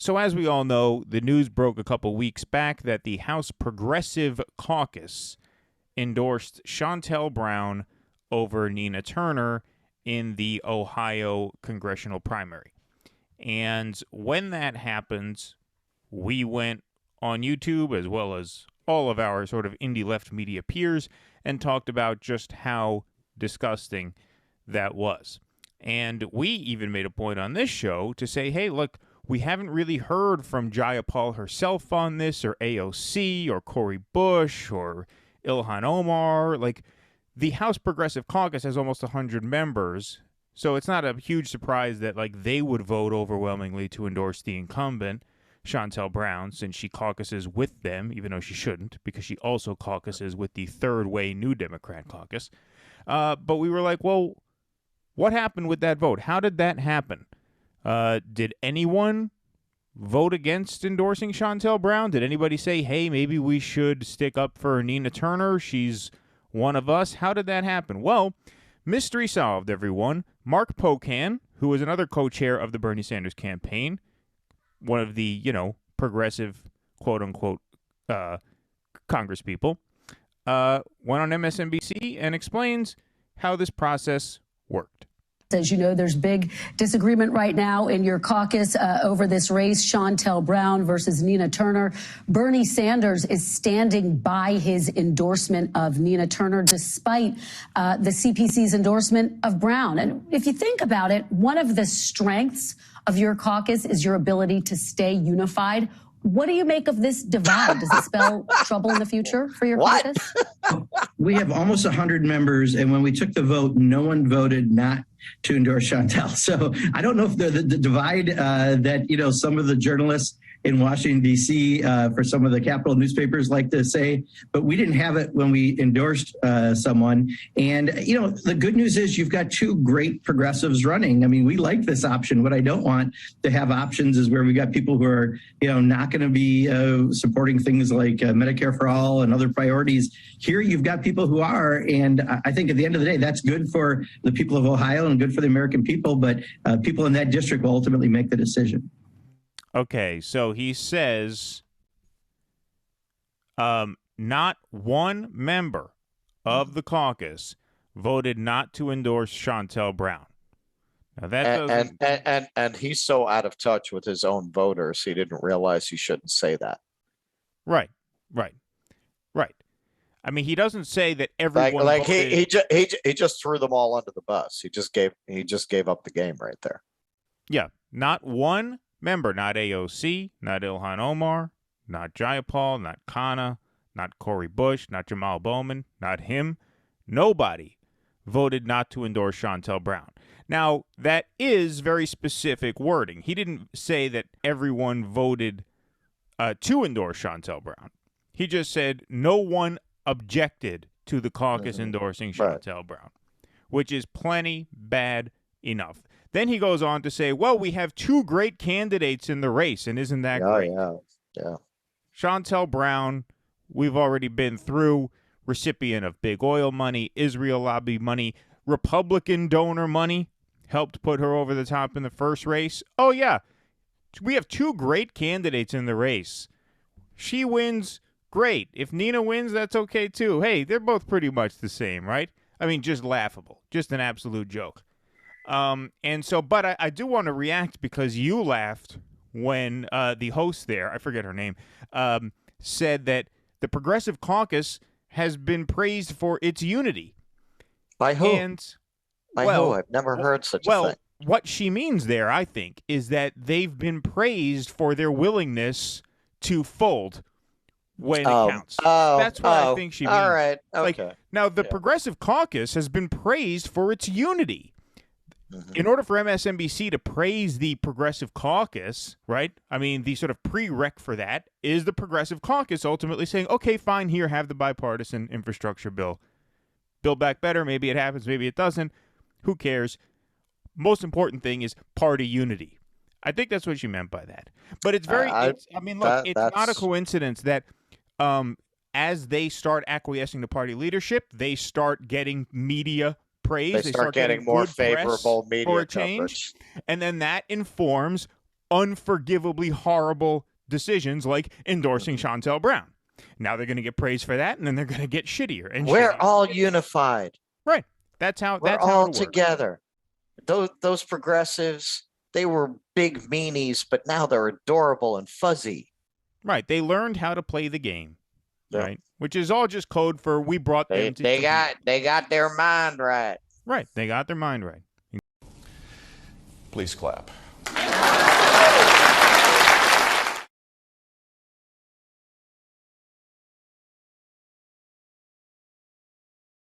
So as we all know, the news broke a couple weeks back that the House Progressive Caucus endorsed Shontel Brown over Nina Turner in the Ohio congressional primary. And when that happened, we went on YouTube, as well as all of our sort of indie left media peers, and talked about just how disgusting that was. And we even made a point on this show to say, hey, look, we haven't really heard from Jayapal herself on this, or AOC, or Cori Bush, or Ilhan Omar. Like, the House Progressive Caucus has almost 100 members, so it's not a huge surprise that, like, they would vote overwhelmingly to endorse the incumbent, Shontel Brown, since she caucuses with them, even though she shouldn't, because she also caucuses with the Third Way New Democrat Caucus. But we were like, well, what happened with that vote? How did that happen? Did anyone vote against endorsing Shontel Brown? Did anybody say, hey, maybe we should stick up for Nina Turner? She's one of us. How did that happen? Well, mystery solved, everyone. Marc Pocan, who was another co-chair of the Bernie Sanders campaign, one of the, progressive, quote-unquote, Congress people, went on MSNBC and explains how this process worked. As you know, there's big disagreement right now in your caucus over this race, Shontel Brown versus Nina Turner. Bernie Sanders is standing by his endorsement of Nina Turner, despite the CPC's endorsement of Brown. And if you think about it, one of the strengths of your caucus is your ability to stay unified. What do you make of this divide? Does it spell trouble in the future for your caucus? We have almost 100 members, and when we took the vote, no one voted not to endorse Shontel. So I don't know if the divide that, some of the journalists in Washington, D.C., for some of the capital newspapers like to say, but we didn't have it when we endorsed someone. And, the good news is you've got two great progressives running. I mean, we like this option. What I don't want to have options is where we got people who are, not going to be supporting things like Medicare for all and other priorities. Here you've got people who are, and I think at the end of the day, that's good for the people of Ohio and good for the American people, but people in that district will ultimately make the decision. Okay, so he says not one member of the caucus voted not to endorse Shontel Brown. Now that doesn't... and he's so out of touch with his own voters, he didn't realize he shouldn't say that. Right. I mean, he doesn't say that everyone he just threw them all under the bus. He just gave up the game right there. Yeah, not one member, not AOC, not Ilhan Omar, not Jayapal, not Kana, not Cori Bush, not Jamal Bowman, not him. Nobody voted not to endorse Shontel Brown. Now, that is very specific wording. He didn't say that everyone voted to endorse Shontel Brown. He just said no one objected to the caucus endorsing Shontel Brown, which is plenty bad enough. Then he goes on to say, well, we have two great candidates in the race, and isn't that great? Yeah. Shontel Brown, we've already been through, recipient of big oil money, Israel lobby money, Republican donor money, helped put her over the top in the first race. Oh, yeah, we have two great candidates in the race. She wins, great. If Nina wins, that's okay, too. Hey, they're both pretty much the same, right? I mean, just laughable, just an absolute joke. But I do want to react because you laughed when the host there, I forget her name, said that the Progressive Caucus has been praised for its unity. By who? I've never heard such a thing. Well, what she means there, I think, is that they've been praised for their willingness to fold when it counts. That's what I think she means. All right. Okay. Now, the Progressive Caucus has been praised for its unity. In order for MSNBC to praise the Progressive Caucus, right? I mean, the sort of prereq for that is the Progressive Caucus ultimately saying, okay, fine, here, have the bipartisan infrastructure bill. Build Back Better, maybe it happens, maybe it doesn't. Who cares? Most important thing is party unity. I think that's what she meant by that. But it's very, it's not a coincidence that as they start acquiescing to party leadership, they start getting media praise. They start getting more favorable media for a change, and then that informs unforgivably horrible decisions like endorsing Shontel Brown. Now they're going to get praised for that, and then they're going to get shittier. And We're shittier. all unified. Right. That's how. We're That's how all it'll work. together. Those progressives, they were big meanies, but now they're adorable and fuzzy. Right. They learned how to play the game. Yep. Right. Which is all just code for we brought them to. They got their mind right. Right. They got their mind right. Please clap.